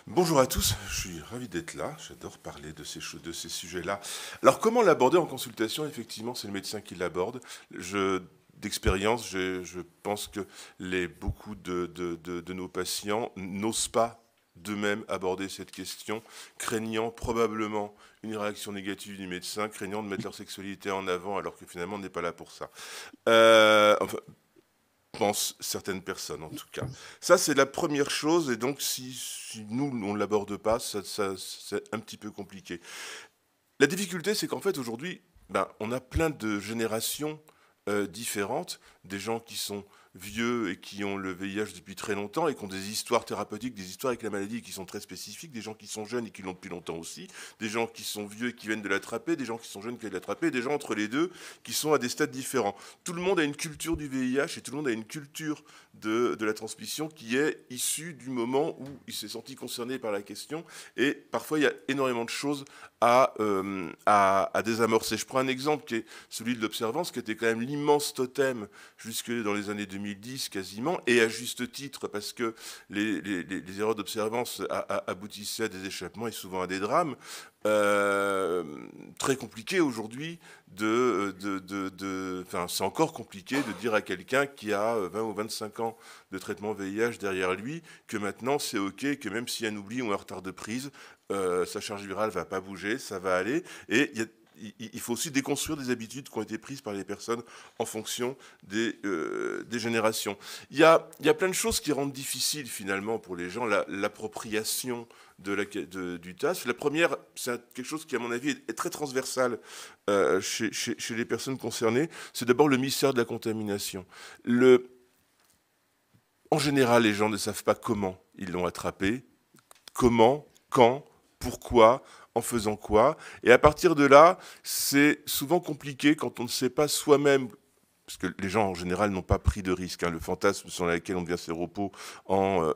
Bonjour à tous, je suis ravi d'être là, j'adore parler de de ces sujets-là. Alors comment l'aborder en consultation? Effectivement, c'est le médecin qui l'aborde. D'expérience, je pense que beaucoup de nos patients n'osent pas d'eux-mêmes aborder cette question, craignant probablement une réaction négative du médecin, craignant de mettre leur sexualité en avant alors que finalement on n'est pas là pour ça. Enfin, pensent certaines personnes en tout cas. Ça, c'est la première chose, et donc si nous, on ne l'aborde pas, c'est un petit peu compliqué. La difficulté, c'est qu'en fait, aujourd'hui, ben, on a plein de générations différentes, des gens qui sont vieux et qui ont le VIH depuis très longtemps et qui ont des histoires thérapeutiques, des histoires avec la maladie qui sont très spécifiques, des gens qui sont jeunes et qui l'ont depuis longtemps aussi, des gens qui sont vieux et qui viennent de l'attraper, des gens qui sont jeunes qui viennent de l'attraper, des gens entre les deux qui sont à des stades différents. Tout le monde a une culture du VIH et tout le monde a une culture de la transmission qui est issue du moment où il s'est senti concerné par la question, et parfois il y a énormément de choses à désamorcer. Je prends un exemple qui est celui de l'observance, qui était quand même l'immense totem jusque dans les années 2010 quasiment, et à juste titre, parce que les erreurs d'observance aboutissaient à des échappements et souvent à des drames. Très compliqué aujourd'hui enfin, c'est encore compliqué de dire à quelqu'un qui a 20 ou 25 ans de traitement VIH derrière lui que maintenant c'est ok, que même s'il y a un oubli ou un retard de prise, sa charge virale va pas bouger, ça va aller. Et il faut aussi déconstruire des habitudes qui ont été prises par les personnes en fonction des générations. Il y a plein de choses qui rendent difficile finalement pour les gens l'appropriation du TAS. La première, c'est quelque chose qui, à mon avis, est très transversal chez les personnes concernées. C'est d'abord le mystère de la contamination. En général, les gens ne savent pas comment ils l'ont attrapé, comment, quand, pourquoi, en faisant quoi. Et à partir de là, c'est souvent compliqué quand on ne sait pas soi-même, parce que les gens en général n'ont pas pris de risque. Hein. Le fantasme sur lequel on devient séropos en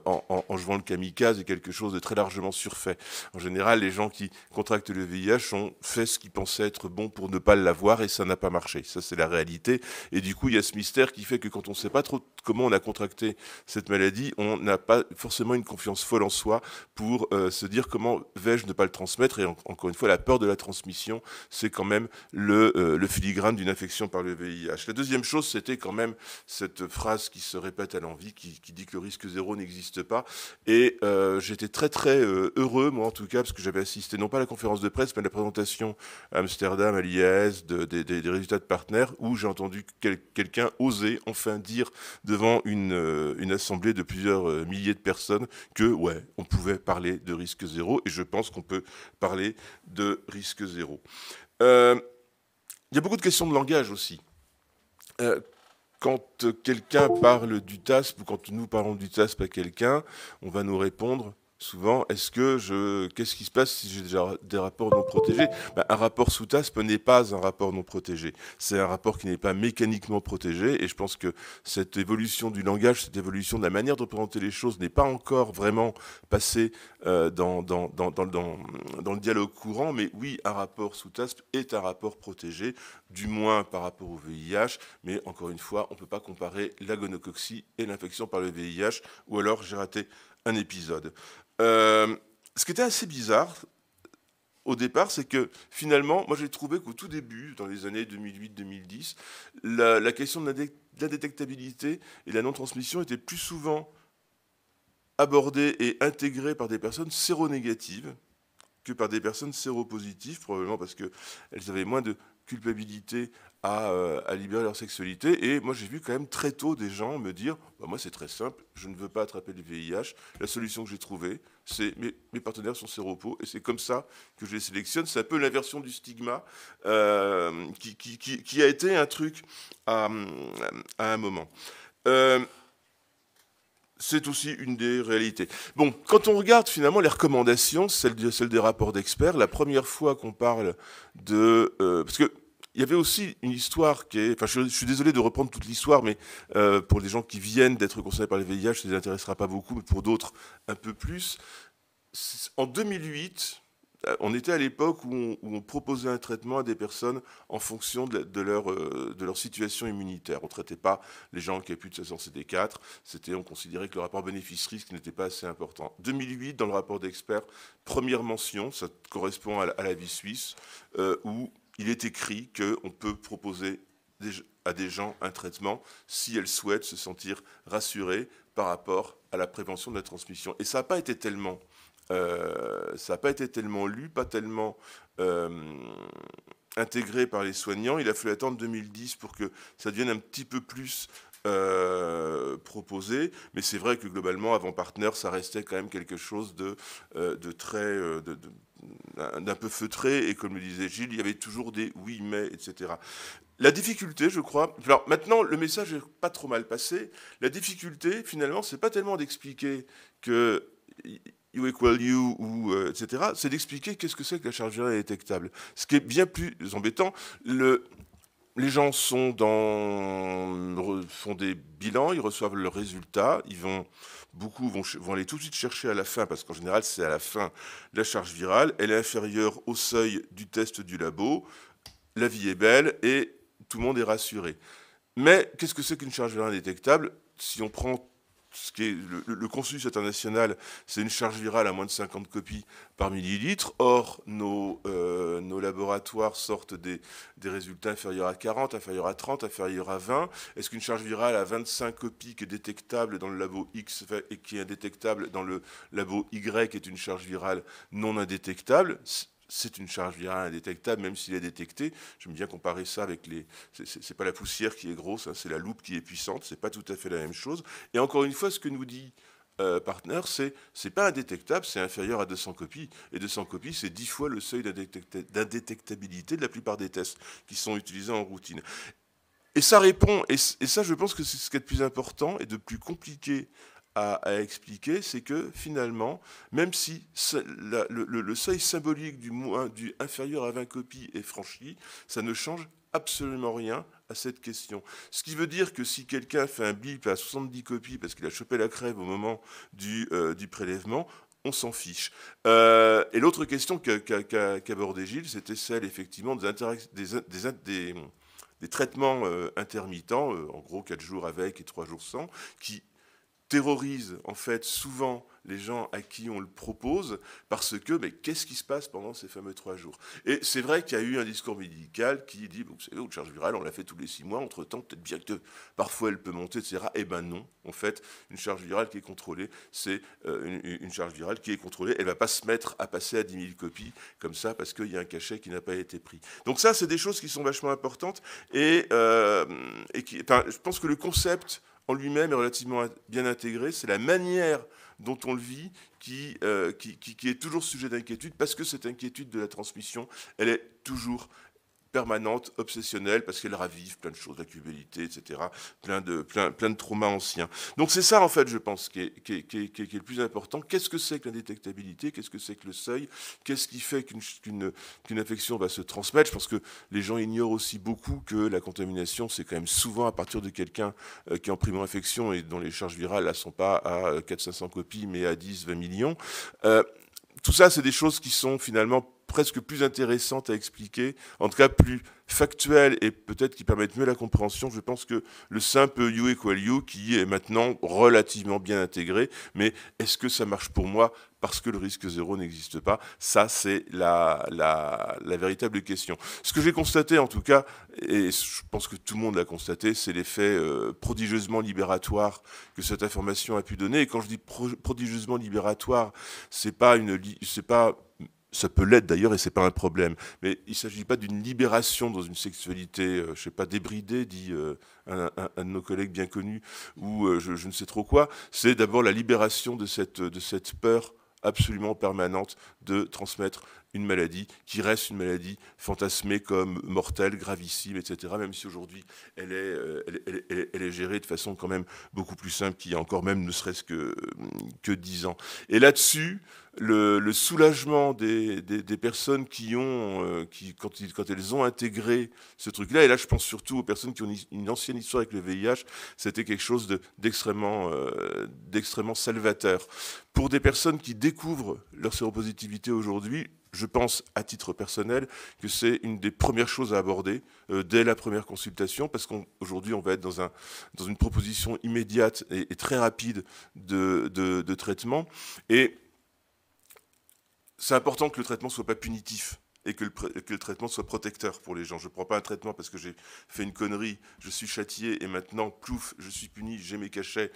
jouant le kamikaze est quelque chose de très largement surfait. En général, les gens qui contractent le VIH ont fait ce qu'ils pensaient être bon pour ne pas l'avoir, et ça n'a pas marché. Ça, c'est la réalité. Et du coup, il y a ce mystère qui fait que quand on ne sait pas trop comment on a contracté cette maladie, on n'a pas forcément une confiance folle en soi pour se dire comment vais-je ne pas le transmettre. Et encore une fois, la peur de la transmission, c'est quand même le filigrane d'une infection par le VIH. La deuxième chose, c'était quand même cette phrase qui se répète à l'envi, qui dit que le risque zéro n'existe pas. Et j'étais très très heureux, moi en tout cas, parce que j'avais assisté non pas à la conférence de presse, mais à la présentation à Amsterdam, à l'IAS, des résultats de partenaires, où j'ai entendu quelqu'un oser enfin dire devant une assemblée de plusieurs milliers de personnes que, ouais, on pouvait parler de risque zéro, et je pense qu'on peut parler de risque zéro. Il y a beaucoup de questions de langage aussi. Quand quelqu'un parle du TASP, ou quand nous parlons du TASP à quelqu'un, on va nous répondre souvent, qu'est-ce qui se passe si j'ai déjà des rapports non protégés? Un rapport sous TASP n'est pas un rapport non protégé. C'est un rapport qui n'est pas mécaniquement protégé, et je pense que cette évolution du langage, cette évolution de la manière de représenter les choses n'est pas encore vraiment passée dans le dialogue courant, mais oui, un rapport sous TASP est un rapport protégé, du moins par rapport au VIH, mais encore une fois, on ne peut pas comparer la gonococcie et l'infection par le VIH, ou alors j'ai raté un épisode. Ce qui était assez bizarre au départ, c'est que finalement, moi j'ai trouvé qu'au tout début, dans les années 2008-2010, la question de la détectabilité et de la non-transmission était plus souvent abordée et intégrée par des personnes séronégatives que par des personnes séropositives, probablement parce qu'elles avaient moins de culpabilité à libérer leur sexualité. Et moi, j'ai vu quand même très tôt des gens me dire, bah, moi, c'est très simple, je ne veux pas attraper le VIH. La solution que j'ai trouvée, c'est mes partenaires sont séropos, et c'est comme ça que je les sélectionne. C'est un peu l'inversion du stigma qui a été un truc à un moment. C'est aussi une des réalités. Bon, quand on regarde finalement les recommandations, celles des rapports d'experts, la première fois qu'on parle parce que il y avait aussi une histoire qui est... Enfin, je suis désolé de reprendre toute l'histoire, mais pour les gens qui viennent d'être concernés par le VIH, ça ne les intéressera pas beaucoup, mais pour d'autres, un peu plus. En 2008, on était à l'époque où on proposait un traitement à des personnes en fonction de leur situation immunitaire. On ne traitait pas les gens qui avaient plus de 16 ans CD4. On considérait que le rapport bénéfice-risque n'était pas assez important. 2008, dans le rapport d'experts, première mention, ça correspond à la vie suisse, où il est écrit qu'on peut proposer à des gens un traitement si elles souhaitent se sentir rassurées par rapport à la prévention de la transmission. Et ça n'a pas été tellement lu, pas tellement euh, intégré par les soignants. Il a fallu attendre 2010 pour que ça devienne un petit peu plus proposé. Mais c'est vrai que globalement, avant Partner, ça restait quand même quelque chose de très... d'un peu feutré, et comme le disait Gilles, il y avait toujours des oui, mais, etc. La difficulté, je crois, alors maintenant le message est pas trop mal passé, la difficulté finalement c'est pas tellement d'expliquer que you equal you, ou etc., c'est d'expliquer qu'est-ce que c'est que la charge virale détectable. Ce qui est bien plus embêtant, les gens font des bilans, ils reçoivent leurs résultats, beaucoup vont aller tout de suite chercher à la fin, parce qu'en général c'est à la fin la charge virale, elle est inférieure au seuil du test du labo, la vie est belle et tout le monde est rassuré. Mais qu'est-ce que c'est qu'une charge virale indétectable? Si on prend ce qui est le consensus international, c'est une charge virale à moins de 50 copies par millilitre. Or, nos laboratoires sortent des résultats inférieurs à 40, inférieurs à 30, inférieurs à 20. Est-ce qu'une charge virale à 25 copies qui est détectable dans le labo X et qui est indétectable dans le labo Y est une charge virale non indétectable? C'est une charge virale indétectable, même s'il est détecté. J'aime bien comparer ça avec c'est pas la poussière qui est grosse, hein, c'est la loupe qui est puissante. C'est pas tout à fait la même chose. Et encore une fois, ce que nous dit Partner, c'est pas indétectable, c'est inférieur à 200 copies. Et 200 copies, c'est 10 fois le seuil d'indétectabilité de la plupart des tests qui sont utilisés en routine. Et ça répond, et ça, je pense que c'est ce qui est de plus important et de plus compliqué à expliquer, c'est que finalement, même si le seuil symbolique du inférieur à 20 copies est franchi, ça ne change absolument rien à cette question. Ce qui veut dire que si quelqu'un fait un bip à 70 copies parce qu'il a chopé la crève au moment du prélèvement, on s'en fiche. Et l'autre question qu'abordait Gilles, c'était celle effectivement des traitements intermittents, en gros 4 jours avec et 3 jours sans, qui terrorise en fait souvent les gens à qui on le propose, parce que mais qu'est-ce qui se passe pendant ces fameux 3 jours? Et c'est vrai qu'il y a eu un discours médical qui dit, vous savez, une charge virale, on la fait tous les 6 mois, entre-temps, peut-être bien que parfois elle peut monter, etc. Eh ben non, en fait, une charge virale qui est contrôlée, c'est une charge virale qui est contrôlée, elle ne va pas se mettre à passer à 10 000 copies, comme ça, parce qu'il y a un cachet qui n'a pas été pris. Donc ça, c'est des choses qui sont vachement importantes, enfin, je pense que le concept en lui-même est relativement bien intégré. C'est la manière dont on le vit qui est toujours sujet d'inquiétude, parce que cette inquiétude de la transmission, elle est toujours permanente, obsessionnelle, parce qu'elle ravive plein de choses, la cubilité, etc., plein de traumas anciens. Donc c'est ça, en fait, je pense, qui est le plus important. Qu'est-ce que c'est que l'indétectabilité? Qu'est-ce que c'est que le seuil? Qu'est-ce qui fait qu'une infection va se transmettre? Je pense que les gens ignorent aussi beaucoup que la contamination, c'est quand même souvent à partir de quelqu'un qui est en primo-infection et dont les charges virales ne sont pas à 400-500 copies, mais à 10-20 millions. Tout ça, c'est des choses qui sont finalement presque plus intéressantes à expliquer, en tout cas plus factuelles et peut-être qui permettent mieux la compréhension. Je pense que le simple you equal you, qui est maintenant relativement bien intégré, mais est-ce que ça marche pour moi parce que le risque zéro n'existe pas? Ça, c'est la véritable question. Ce que j'ai constaté, en tout cas, et je pense que tout le monde l'a constaté, c'est l'effet prodigieusement libératoire que cette information a pu donner. Et quand je dis prodigieusement libératoire, ça peut l'être d'ailleurs et c'est pas un problème. Mais il ne s'agit pas d'une libération dans une sexualité, je sais pas, débridée, dit un de nos collègues bien connus, ou je ne sais trop quoi. C'est d'abord la libération de cette peur absolument permanente de transmettre une maladie qui reste une maladie fantasmée comme mortelle, gravissime, etc. Même si aujourd'hui elle est gérée de façon quand même beaucoup plus simple qu'il y a encore même ne serait-ce que 10 ans. Et là-dessus, le soulagement des personnes quand elles ont intégré ce truc-là, et là je pense surtout aux personnes qui ont une ancienne histoire avec le VIH, c'était quelque chose d'extrêmement salvateur. Pour des personnes qui découvrent leur séropositivité aujourd'hui, je pense, à titre personnel, que c'est une des premières choses à aborder dès la première consultation, parce qu'aujourd'hui, on va être dans une proposition immédiate et très rapide de traitement. Et c'est important que le traitement ne soit pas punitif et que le traitement soit protecteur pour les gens. Je ne prends pas un traitement parce que j'ai fait une connerie, je suis châtié et maintenant, plouf, je suis puni, j'ai mes cachets.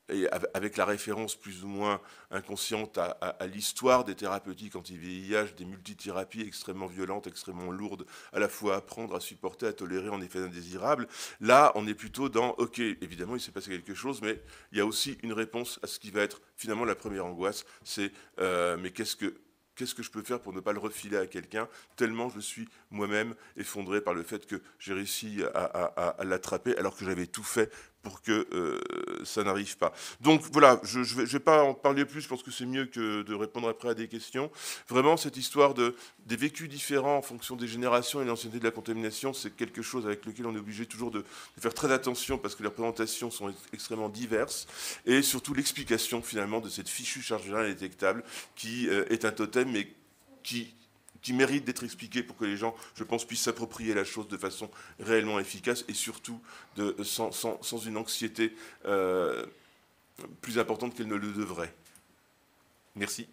Et avec la référence plus ou moins inconsciente à l'histoire des thérapeutiques anti-VIH, des multithérapies extrêmement violentes, extrêmement lourdes, à la fois à apprendre, à supporter, à tolérer en effet indésirables. Là, on est plutôt dans, ok, évidemment, il s'est passé quelque chose, mais il y a aussi une réponse à ce qui va être finalement la première angoisse, c'est mais qu'est-ce que je peux faire pour ne pas le refiler à quelqu'un, tellement je suis moi-même effondré par le fait que j'ai réussi à l'attraper alors que j'avais tout fait pour que ça n'arrive pas. Donc voilà, je ne vais pas en parler plus, je pense que c'est mieux que de répondre après à des questions. Vraiment, cette histoire des vécus différents en fonction des générations et de l'ancienneté de la contamination, c'est quelque chose avec lequel on est obligé toujours de faire très attention parce que les représentations sont extrêmement diverses et surtout l'explication finalement de cette fichue charge virale indétectable qui est un totem mais qui mérite d'être expliqué pour que les gens, je pense, puissent s'approprier la chose de façon réellement efficace et surtout sans une anxiété plus importante qu'elle ne le devrait. Merci.